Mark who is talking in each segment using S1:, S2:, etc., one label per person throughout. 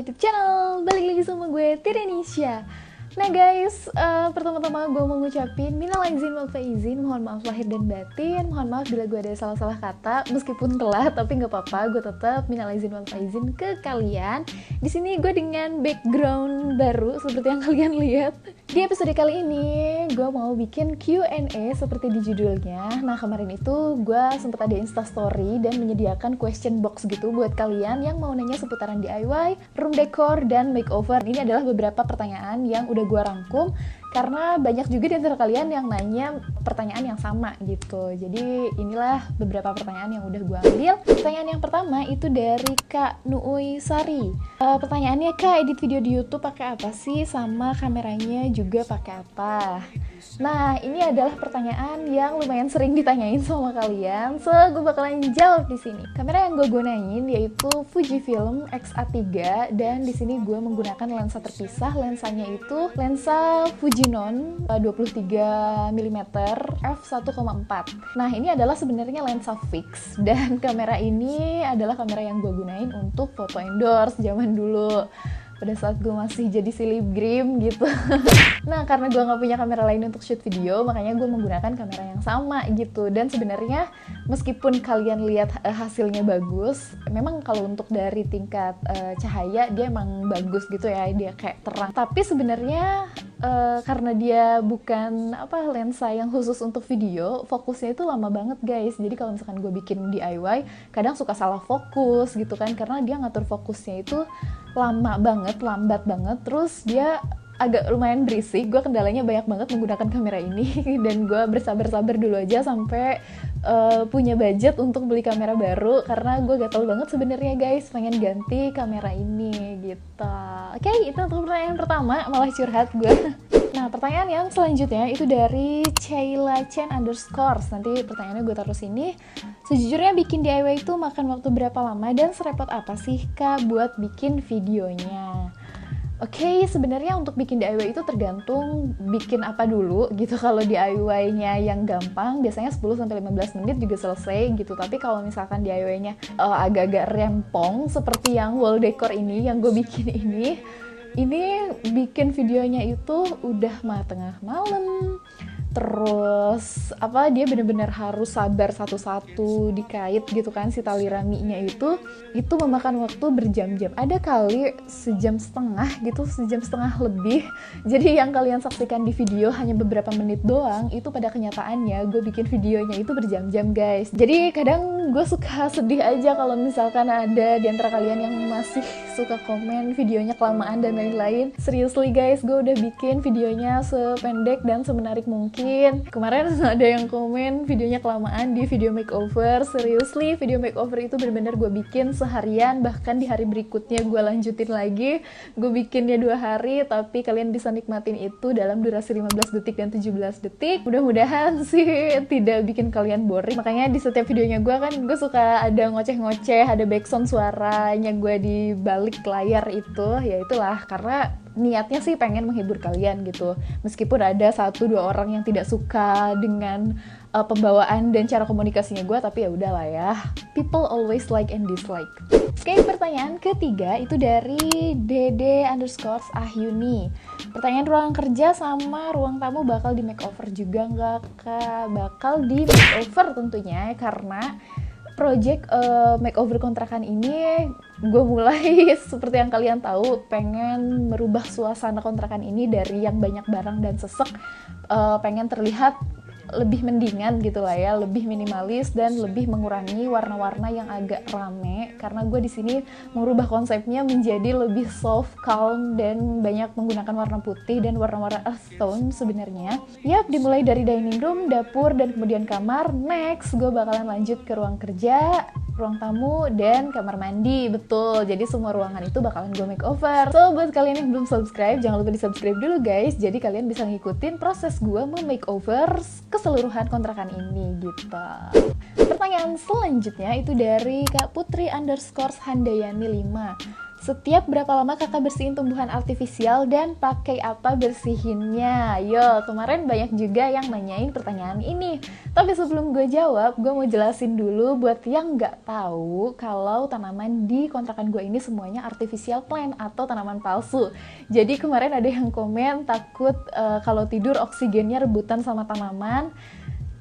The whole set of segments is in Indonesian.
S1: YouTube channel. Balik lagi sama gue, Tirenisha. Nah guys, pertama-tama gue mau ngucapin minal aizin wal faizin, mohon maaf lahir dan batin. Mohon maaf bila gue ada salah-salah kata, meskipun telat tapi nggak apa-apa, gue tetap minal aizin wal faizin ke kalian. Di sini gue dengan background baru seperti yang kalian lihat. Di episode kali ini gue mau bikin Q&A seperti di judulnya. Nah kemarin itu gue sempat ada instastory dan menyediakan question box gitu buat kalian yang mau nanya seputaran DIY, room decor, dan makeover. Ini adalah beberapa pertanyaan yang udah gue rangkum karena banyak juga di antara kalian yang nanya pertanyaan yang sama gitu. Jadi inilah beberapa pertanyaan yang udah gue ambil. Pertanyaan yang pertama itu dari Kak Nuui Sari. Pertanyaannya, Kak, edit video di YouTube pakai apa sih, sama kameranya juga pakai apa? Nah, ini adalah pertanyaan yang lumayan sering ditanyain sama kalian, so gue bakalan jawab di sini. Kamera yang gue gunain yaitu Fujifilm X-A3 dan di sini gue menggunakan lensa terpisah. Lensanya itu lensa Fujinon 23 mm f1.4. Nah, ini adalah sebenarnya lensa fix dan kamera ini adalah kamera yang gue gunain untuk foto endorse zaman dulu. Pada saat gue masih jadi selebgram gitu. Nah, karena gue gak punya kamera lain untuk shoot video, makanya gue menggunakan kamera yang sama gitu. Dan sebenarnya meskipun kalian lihat hasilnya bagus, memang kalau untuk dari tingkat cahaya dia emang bagus gitu ya, dia kayak terang. Tapi sebenarnya karena dia bukan lensa yang khusus untuk video, fokusnya itu lama banget guys. Jadi kalau misalkan gue bikin DIY, kadang suka salah fokus gitu kan, karena dia ngatur fokusnya itu lama banget, lambat banget, terus dia agak lumayan berisik. Gue kendalanya banyak banget menggunakan kamera ini dan gue bersabar-sabar dulu aja sampai punya budget untuk beli kamera baru, karena gue gatel banget sebenarnya guys, pengen ganti kamera ini gitu. Oke, itu untuk pertanyaan pertama, malah curhat gue. Nah, pertanyaan yang selanjutnya itu dari Chayla Chen _ nanti pertanyaannya gue taruh sini. Sejujurnya bikin DIY itu makan waktu berapa lama dan serepot apa sih Kak buat bikin videonya? Oke, sebenarnya untuk bikin DIY itu tergantung bikin apa dulu gitu. Kalau DIY-nya yang gampang, biasanya 10-15 menit juga selesai gitu. Tapi kalau misalkan DIY-nya agak-agak rempong seperti yang wall decor ini, yang gue bikin ini bikin videonya itu udah tengah malam. Terus dia bener-bener harus sabar satu-satu dikait gitu kan, si tali raminya itu memakan waktu berjam-jam. Ada kali sejam setengah gitu, sejam setengah lebih. Jadi yang kalian saksikan di video hanya beberapa menit doang, itu pada kenyataannya gue bikin videonya itu berjam-jam guys. Jadi kadang gue suka sedih aja kalau misalkan ada di antara kalian yang masih suka komen videonya kelamaan dan lain-lain. Seriously guys, gue udah bikin videonya sependek dan semenarik mungkin. Kemarin ada yang komen videonya kelamaan di video makeover. Seriously, video makeover itu benar-benar gue bikin seharian, bahkan di hari berikutnya gue lanjutin lagi. Gue bikinnya 2 hari, tapi kalian bisa nikmatin itu dalam durasi 15 detik dan 17 detik. Mudah-mudahan sih tidak bikin kalian boring. Makanya di setiap videonya gue suka ada ngoceh-ngoceh, ada backsound suaranya gue di balik layar itu. Ya itulah, karena niatnya sih pengen menghibur kalian gitu. Meskipun ada 1-2 orang yang tidak suka dengan pembawaan dan cara komunikasinya gue, tapi ya udahlah ya. People always like and dislike. Oke, pertanyaan ketiga itu dari Dede_Ahyuni. Pertanyaan, ruang kerja sama ruang tamu bakal di makeover juga nggak Kak? Bakal di makeover tentunya, karena project makeover kontrakan ini gue mulai seperti yang kalian tahu, pengen merubah suasana kontrakan ini dari yang banyak barang dan sesek, pengen terlihat lebih mendingan gitu lah ya, lebih minimalis dan lebih mengurangi warna-warna yang agak rame, karena gue di sini merubah konsepnya menjadi lebih soft, calm, dan banyak menggunakan warna putih dan warna-warna earth tone sebenarnya. Yap, dimulai dari dining room, dapur, dan kemudian kamar. Next, gue bakalan lanjut ke ruang kerja, ruang tamu, dan kamar mandi. Betul, jadi semua ruangan itu bakalan gue makeover. So, buat kalian yang belum subscribe, jangan lupa di subscribe dulu guys, jadi kalian bisa ngikutin proses gue memakeover keseluruhan kontrakan ini gitu. Pertanyaan selanjutnya itu dari Kak Putri _ Handayani 5. Setiap berapa lama kakak bersihin tumbuhan artifisial dan pakai apa bersihinnya? Yo, kemarin banyak juga yang nanyain pertanyaan ini. Tapi sebelum gue jawab, gue mau jelasin dulu buat yang nggak tahu kalau tanaman di kontrakan gue ini semuanya artificial plant atau tanaman palsu. Jadi kemarin ada yang komen takut kalau tidur oksigennya rebutan sama tanaman.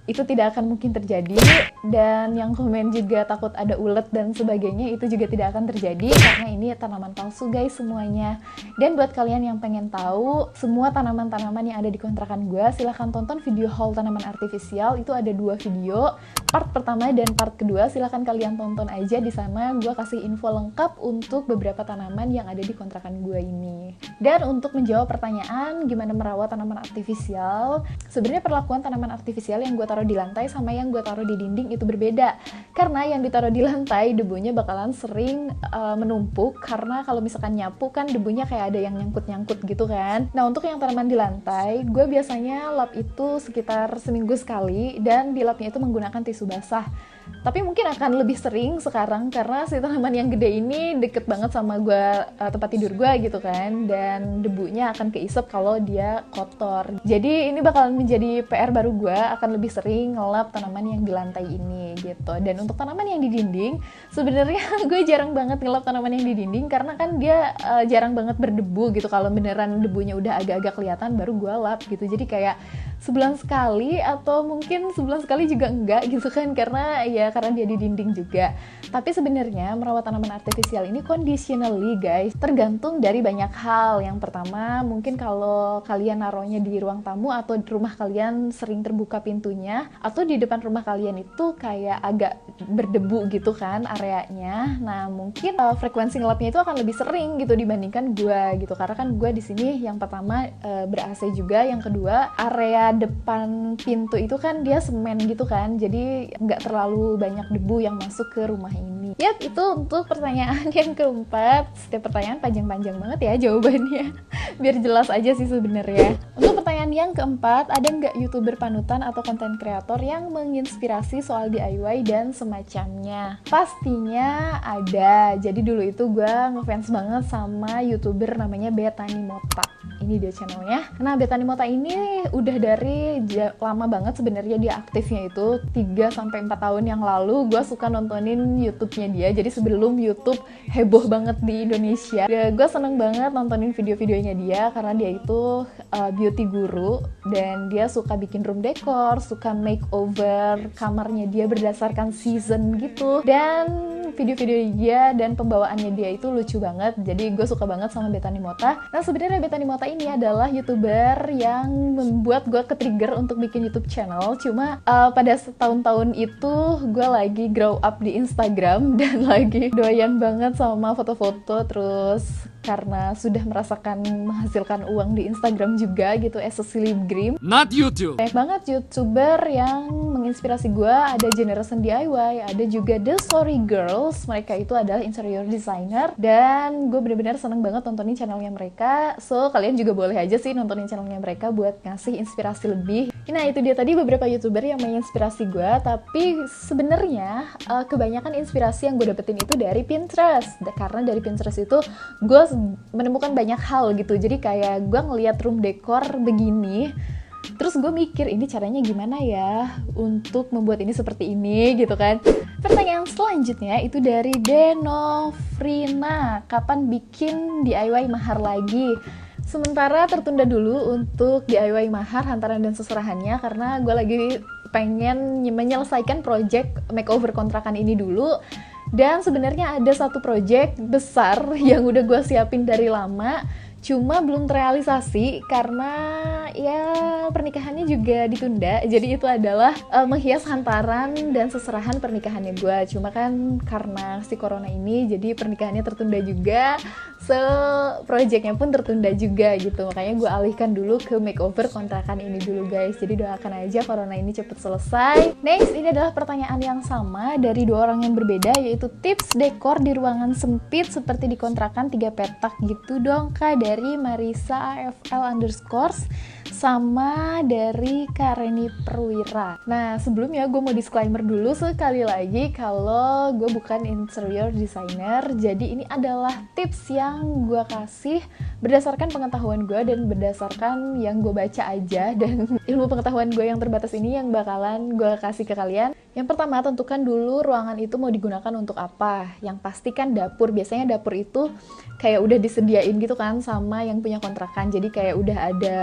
S1: Itu tidak akan mungkin terjadi, dan yang komen juga takut ada ulet dan sebagainya, itu juga tidak akan terjadi karena ini tanaman palsu guys semuanya. Dan buat kalian yang pengen tahu semua tanaman-tanaman yang ada di kontrakan gue, silahkan tonton video haul tanaman artifisial. Itu ada 2 video, part pertama dan part kedua, silahkan kalian tonton aja. Di sana gue kasih info lengkap untuk beberapa tanaman yang ada di kontrakan gue ini. Dan untuk menjawab pertanyaan gimana merawat tanaman artifisial, sebenarnya perlakuan tanaman artifisial yang gue taruh di lantai sama yang gue taruh di dinding itu berbeda. Karena yang ditaruh di lantai debunya bakalan sering menumpuk, karena kalau misalkan nyapu kan debunya kayak ada yang nyangkut-nyangkut gitu kan. Nah, untuk yang tanaman di lantai, gue biasanya lap itu sekitar seminggu sekali, dan di lapnya itu menggunakan tisu basah. Tapi mungkin akan lebih sering sekarang karena si tanaman yang gede ini deket banget sama gue, tempat tidur gue gitu kan, dan debunya akan keisep kalau dia kotor. Jadi ini bakalan menjadi PR baru gue, akan lebih sering ngelap tanaman yang di lantai ini gitu. Dan untuk tanaman yang di dinding, sebenarnya gue jarang banget ngelap tanaman yang di dinding karena kan dia jarang banget berdebu gitu. Kalau beneran debunya udah agak-agak kelihatan baru gue lap gitu. Jadi kayak sebulan sekali atau mungkin sebulan sekali juga enggak gitu kan, karena dia di dinding juga. Tapi sebenarnya merawat tanaman artifisial ini conditionally guys, tergantung dari banyak hal. Yang pertama, mungkin kalau kalian naruhnya di ruang tamu atau di rumah kalian sering terbuka pintunya, atau di depan rumah kalian itu kayak agak berdebu gitu kan areanya. Nah, mungkin frekuensi ngelapnya itu akan lebih sering gitu dibandingkan gue gitu. Karena kan gue di sini yang pertama ber-AC juga, yang kedua area depan pintu itu kan dia semen gitu kan, jadi nggak terlalu banyak debu yang masuk ke rumah ini. Yap, itu untuk pertanyaan yang keempat. Setiap pertanyaan panjang-panjang banget ya jawabannya, biar jelas aja sih sebenarnya. Untuk pertanyaan yang keempat, ada nggak YouTuber panutan atau konten kreator yang menginspirasi soal DIY dan semacamnya? Pastinya ada. Jadi dulu itu gue ngefans banget sama YouTuber namanya Betani Mota. Ini dia channelnya. Nah, Betani Mota ini udah dari lama banget sebenarnya dia aktifnya itu 3-4 tahun yang lalu. Gue suka nontonin YouTube-nya dia. Jadi sebelum YouTube heboh banget di Indonesia, gue seneng banget nontonin video-videonya dia karena dia itu beauty guru dan dia suka bikin room decor, suka makeover kamarnya dia berdasarkan season gitu. Dan video-video dia dan pembawaannya dia itu lucu banget. Jadi gue suka banget sama Betani Mota. Nah, sebenarnya Betani Mota ini adalah YouTuber yang membuat gue ke-trigger untuk bikin YouTube channel. Cuma pada tahun-tahun itu gue lagi grow up di Instagram dan lagi doyan banget sama foto-foto, terus karena sudah merasakan menghasilkan uang di Instagram juga gitu as a selebgram.
S2: Not YouTube.
S1: Banyak banget YouTuber yang menginspirasi gue. Ada Generation DIY, ada juga The Story Girls. Mereka itu adalah interior designer dan gue benar-benar seneng banget nontonin channelnya mereka. So kalian juga boleh aja sih nontonin channelnya mereka buat ngasih inspirasi lebih. Nah, itu dia tadi beberapa YouTuber yang menginspirasi gue. Tapi sebenarnya kebanyakan inspirasi yang gue dapetin itu dari Pinterest. Karena dari Pinterest itu gue menemukan banyak hal gitu. Jadi kayak gue ngeliat room decor begini, terus gue mikir ini caranya gimana ya untuk membuat ini seperti ini gitu kan. Pertanyaan selanjutnya itu dari Denofrina, kapan bikin DIY mahar lagi? Sementara tertunda dulu untuk DIY mahar, hantaran dan seserahannya karena gue lagi pengen menyelesaikan project makeover kontrakan ini dulu. Dan sebenarnya ada satu project besar yang udah gue siapin dari lama, cuma belum terrealisasi karena ya pernikahannya juga ditunda. Jadi itu adalah menghias hantaran dan seserahan pernikahannya gue. Cuma kan karena si corona ini jadi pernikahannya tertunda juga, so projectnya pun tertunda juga gitu. Makanya gue alihkan dulu ke makeover kontrakan ini dulu guys. Jadi doakan aja corona ini cepet selesai. Next, ini adalah pertanyaan yang sama dari 2 orang yang berbeda, yaitu tips dekor di ruangan sempit seperti di kontrakan 3 petak gitu dong kak, dari Marisa AFL_. sama dari Kareni Perwira. Nah, sebelumnya gue mau disclaimer dulu sekali lagi kalau gue bukan interior designer. Jadi ini adalah tips yang gue kasih berdasarkan pengetahuan gue dan berdasarkan yang gue baca aja, dan ilmu pengetahuan gue yang terbatas ini yang bakalan gue kasih ke kalian. Yang pertama, tentukan dulu ruangan itu mau digunakan untuk apa. Yang pasti kan dapur, biasanya dapur itu kayak udah disediain gitu kan sama yang punya kontrakan. Jadi kayak udah ada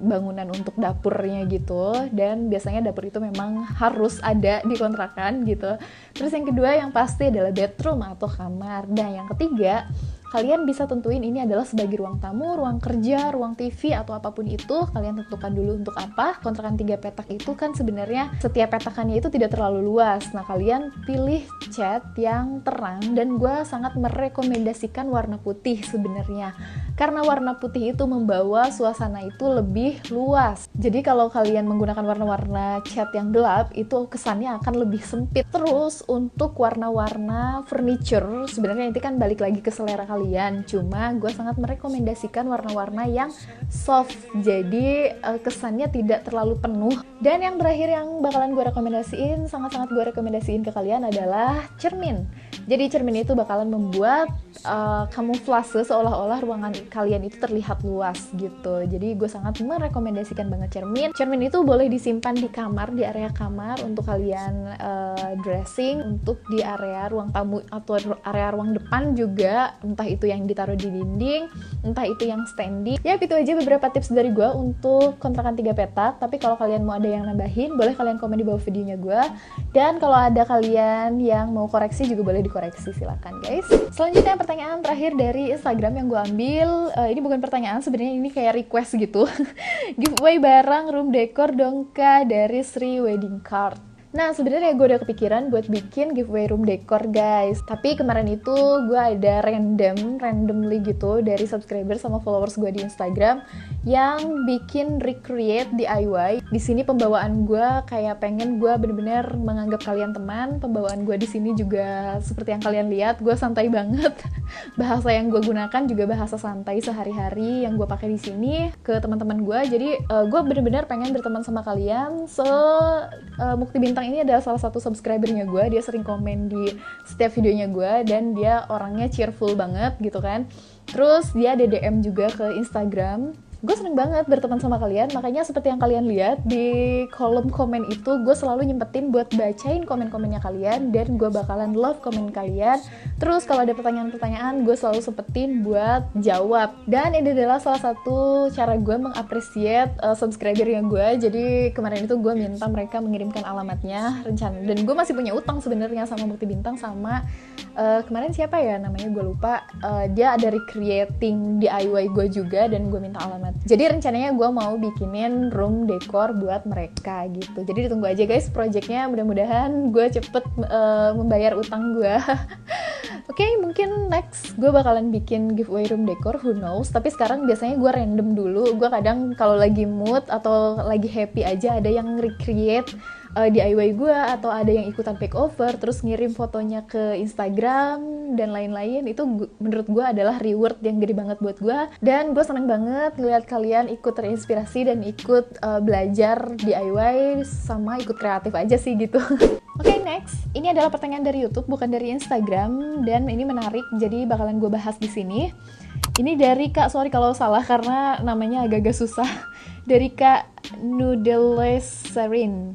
S1: bangunan untuk dapurnya gitu, dan biasanya dapur itu memang harus ada di kontrakan gitu. Terus yang kedua yang pasti adalah bedroom atau kamar. Dan yang ketiga, kalian bisa tentuin ini adalah sebagai ruang tamu, ruang kerja, ruang TV, atau apapun itu. Kalian tentukan dulu untuk apa. Kontrakan 3 petak itu kan sebenarnya setiap petakannya itu tidak terlalu luas. Nah, kalian pilih cat yang terang, dan gue sangat merekomendasikan warna putih sebenarnya. Karena warna putih itu membawa suasana itu lebih luas. Jadi kalau kalian menggunakan warna-warna cat yang gelap, itu kesannya akan lebih sempit. Terus untuk warna-warna furniture, sebenarnya itu kan balik lagi ke selera kalian. Cuma gue sangat merekomendasikan warna-warna yang soft, jadi kesannya tidak terlalu penuh. Dan yang terakhir yang bakalan gue rekomendasiin, sangat-sangat gue rekomendasiin ke kalian adalah cermin. Jadi cermin itu bakalan membuat kamuflase seolah-olah ruangan kalian itu terlihat luas gitu. Jadi gue sangat merekomendasikan banget cermin. Cermin itu boleh disimpan di kamar, di area kamar untuk kalian dressing, untuk di area ruang tamu atau area ruang depan juga, entah itu yang ditaruh di dinding, entah itu yang standing. Ya, itu aja beberapa tips dari gue untuk kontrakan 3 petak. Tapi kalau kalian mau ada yang nambahin, boleh kalian komen di bawah videonya gue. Dan kalau ada kalian yang mau koreksi juga boleh dikoreksi, silakan guys. Selanjutnya pertanyaan terakhir dari Instagram yang gue ambil. Ini bukan pertanyaan sebenarnya, ini kayak request gitu. Giveaway barang room decor dongka dari Sri Wedding Card. Nah, sebenarnya gue udah kepikiran buat bikin giveaway room decor guys. Tapi kemarin itu gue ada randomly gitu dari subscriber sama followers gue di Instagram yang bikin recreate DIY. Di sini pembawaan gue kayak pengen gue bener-bener menganggap kalian teman. Pembawaan gue di sini juga seperti yang kalian lihat, gue santai banget. Bahasa yang gue gunakan juga bahasa santai sehari-hari yang gue pakai di sini ke teman-teman gue. Jadi gue bener-bener pengen berteman sama kalian. Mukti Bintang ini adalah salah satu subscribernya gue. Dia sering komen di setiap videonya gue, dan dia orangnya cheerful banget gitu kan. Terus dia ada DM juga ke Instagram. Gue seneng banget berteman sama kalian, makanya seperti yang kalian lihat di kolom komen itu, gue selalu nyempetin buat bacain komen-komennya kalian, dan gue bakalan love komen kalian. Terus kalau ada pertanyaan-pertanyaan, gue selalu sempetin buat jawab. Dan ini adalah salah satu cara gue mengapresiat subscribernya gue. Jadi kemarin itu gue minta mereka mengirimkan alamatnya, rencana. Dan gue masih punya utang sebenarnya sama Mukti Bintang, sama kemarin siapa ya namanya, gue lupa. Dia ada recreating DIY gue juga, dan gue minta alamat. Jadi rencananya gue mau bikinin room decor buat mereka gitu. Jadi ditunggu aja guys projectnya, mudah-mudahan gue cepet membayar utang gue. Oke, mungkin next gue bakalan bikin giveaway room decor, who knows. Tapi sekarang biasanya gue random dulu. Gue kadang kalau lagi mood atau lagi happy aja, ada yang recreate DIY gue, atau ada yang ikutan makeover terus ngirim fotonya ke Instagram dan lain-lain. Itu menurut gue adalah reward yang gede banget buat gue, dan gue seneng banget ngeliat kalian ikut terinspirasi dan ikut belajar DIY sama ikut kreatif aja sih gitu. Oke, next. Ini adalah pertanyaan dari YouTube, bukan dari Instagram, dan ini menarik, jadi bakalan gue bahas di sini. Ini dari Kak, sorry kalau salah karena namanya agak-agak susah. Dari Kak Noodleserin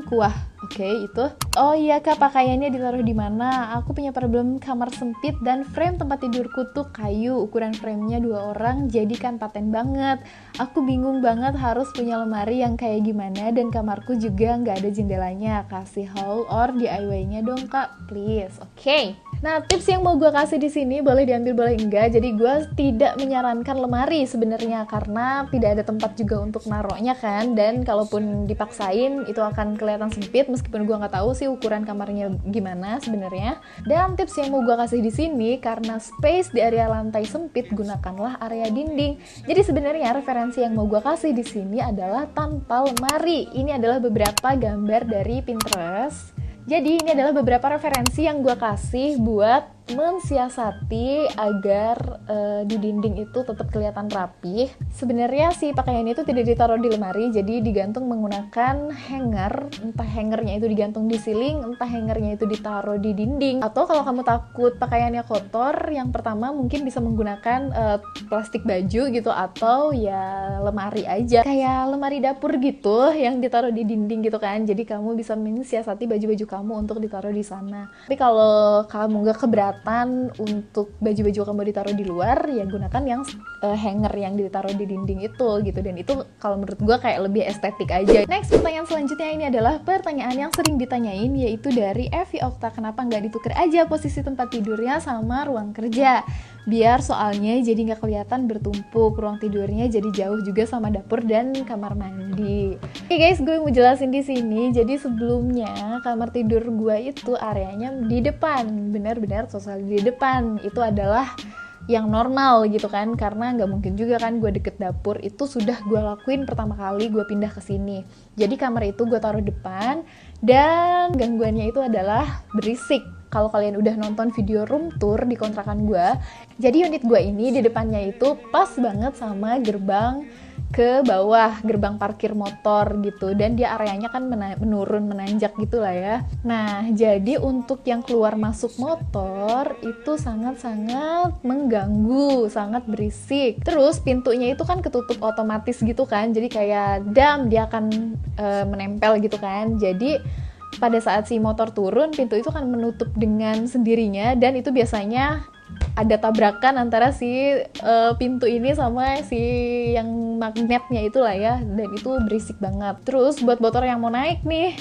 S1: kuah. Oke, itu. Oh iya Kak, pakaiannya ditaruh di mana? Aku punya problem kamar sempit dan frame tempat tidurku tuh kayu. Ukuran framenya 2 orang, jadi kan paten banget. Aku bingung banget harus punya lemari yang kayak gimana, dan kamarku juga nggak ada jendelanya. Kasih haul or DIY-nya dong Kak, please. Oke. Nah, tips yang mau gue kasih di sini boleh diambil boleh enggak. Jadi gue tidak menyarankan lemari sebenarnya, karena tidak ada tempat juga untuk naruhnya kan. Dan kalaupun dipaksain itu akan kelihatan sempit, meskipun gue nggak tahu sih ukuran kamarnya gimana sebenarnya. Dan tips yang mau gue kasih di sini, karena space di area lantai sempit, gunakanlah area dinding. Jadi sebenarnya referensi yang mau gue kasih di sini adalah tanpa lemari. Ini adalah beberapa gambar dari Pinterest. Jadi ini adalah beberapa referensi yang gue kasih buat mensiasati agar di dinding itu tetap kelihatan rapih. Sebenarnya si pakaian itu tidak ditaruh di lemari, jadi digantung menggunakan hanger. Entah hangernya itu digantung di ceiling, entah hangernya itu ditaruh di dinding. Atau kalau kamu takut pakaiannya kotor, yang pertama mungkin bisa menggunakan plastik baju gitu, atau ya lemari aja, kayak lemari dapur gitu yang ditaruh di dinding gitu kan. Jadi kamu bisa mensiasati baju-baju kamu untuk ditaruh di sana. Tapi kalau kamu gak keberatan untuk baju-baju kamu ditaruh di luar, ya gunakan yang hanger yang ditaruh di dinding itu gitu. Dan itu kalau menurut gue kayak lebih estetik aja. Next, pertanyaan selanjutnya ini adalah pertanyaan yang sering ditanyain, yaitu dari Evi Okta. Kenapa nggak ditukar aja posisi tempat tidurnya sama ruang kerja? Biar soalnya jadi nggak kelihatan bertumpuk, ruang tidurnya jadi jauh juga sama dapur dan kamar mandi. Oke guys, gue mau jelasin di sini. Jadi sebelumnya kamar tidur gue itu areanya di depan, benar-benar sosial di depan. Itu adalah yang normal gitu kan, karena nggak mungkin juga kan gue deket dapur. Itu sudah gue lakuin pertama kali gue pindah ke sini. Jadi kamar itu gue taruh depan, dan gangguannya itu adalah berisik. Kalau kalian udah nonton video room tour di kontrakan gue, jadi unit gue ini di depannya itu pas banget sama gerbang ke bawah, gerbang parkir motor gitu, dan dia areanya kan menurun, menanjak gitu lah ya. Nah, jadi untuk yang keluar masuk motor itu sangat-sangat mengganggu, sangat berisik. Terus pintunya itu kan ketutup otomatis gitu kan, jadi kayak dam, dia akan menempel gitu kan. Jadi pada saat si motor turun, pintu itu kan menutup dengan sendirinya, dan itu biasanya ada tabrakan antara si pintu ini sama si yang magnetnya itulah ya, dan itu berisik banget. Terus buat motor yang mau naik nih,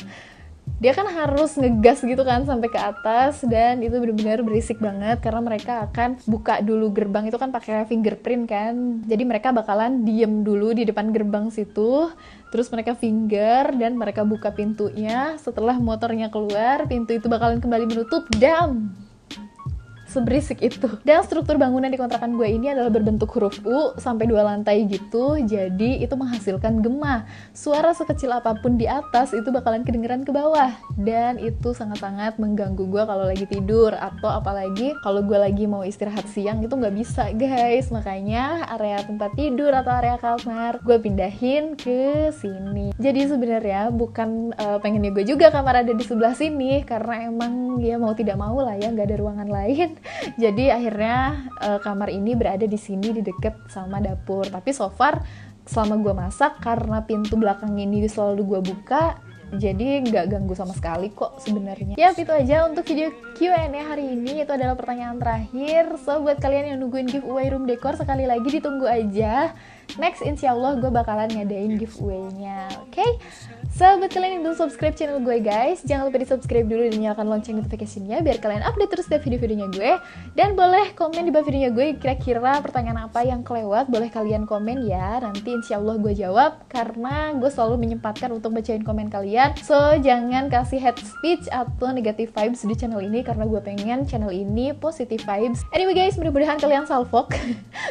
S1: dia kan harus ngegas gitu kan sampai ke atas, dan itu benar-benar berisik banget karena mereka akan buka dulu gerbang itu kan pakai fingerprint kan. Jadi mereka bakalan diem dulu di depan gerbang situ, terus mereka finger dan mereka buka pintunya. Setelah motornya keluar, pintu itu bakalan kembali menutup. Dam! Seberisik itu. Dan struktur bangunan di kontrakan gue ini adalah berbentuk huruf U sampai 2 lantai gitu, jadi itu menghasilkan gema. Suara sekecil apapun di atas itu bakalan kedengeran ke bawah, dan itu sangat-sangat mengganggu gue kalau lagi tidur, atau apalagi kalau gue lagi mau istirahat siang itu nggak bisa guys. Makanya area tempat tidur atau area kamar gue pindahin ke sini. Jadi sebenarnya bukan pengennya gue juga kamar ada di sebelah sini, karena emang ya mau tidak mau lah ya, nggak ada ruangan lain. Jadi akhirnya kamar ini berada di sini, di deket sama dapur. Tapi so far selama gue masak, karena pintu belakang ini selalu gue buka, jadi nggak ganggu sama sekali kok sebenarnya. Ya itu aja untuk video Q&A hari ini. Itu adalah pertanyaan terakhir. So buat kalian yang nungguin giveaway room decor, sekali lagi ditunggu aja. Next insya Allah gue bakalan ngadain giveaway-nya. Oke? So buat kalian yang belum subscribe channel gue guys, jangan lupa di subscribe dulu dan nyalakan lonceng notification-nya biar kalian update terus setiap video-videonya gue. Dan boleh komen di bawah videonya gue kira-kira pertanyaan apa yang kelewat, boleh kalian komen ya. Nanti insya Allah gue jawab, karena gue selalu menyempatkan untuk bacain komen kalian. So jangan kasih hate speech atau negative vibes di channel ini, karena gue pengen channel ini positive vibes. Anyway guys, mudah-mudahan kalian salfok.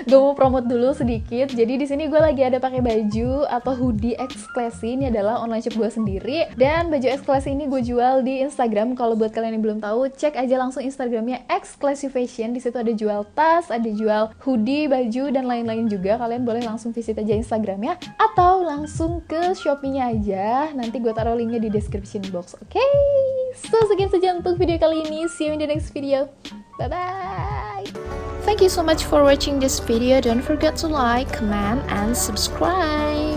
S1: Gue mau promote dulu sedikit. Jadi di sini gue lagi ada pakai baju atau hoodie X-Classy. Ini adalah online shop gue sendiri, dan baju X-Classy ini gue jual di Instagram. Kalau buat kalian yang belum tahu, cek aja langsung Instagramnya X-Classy Fashion. Di situ ada jual tas, ada jual hoodie, baju, dan lain-lain juga. Kalian boleh langsung visit aja Instagramnya, atau langsung ke Shopee-nya aja. Nanti gue taruh linknya di description box. Oke? So sekian saja untuk video kali ini. See you in the next video. Bye-bye! Thank you so much for watching this video. Don't forget to like, comment, and subscribe.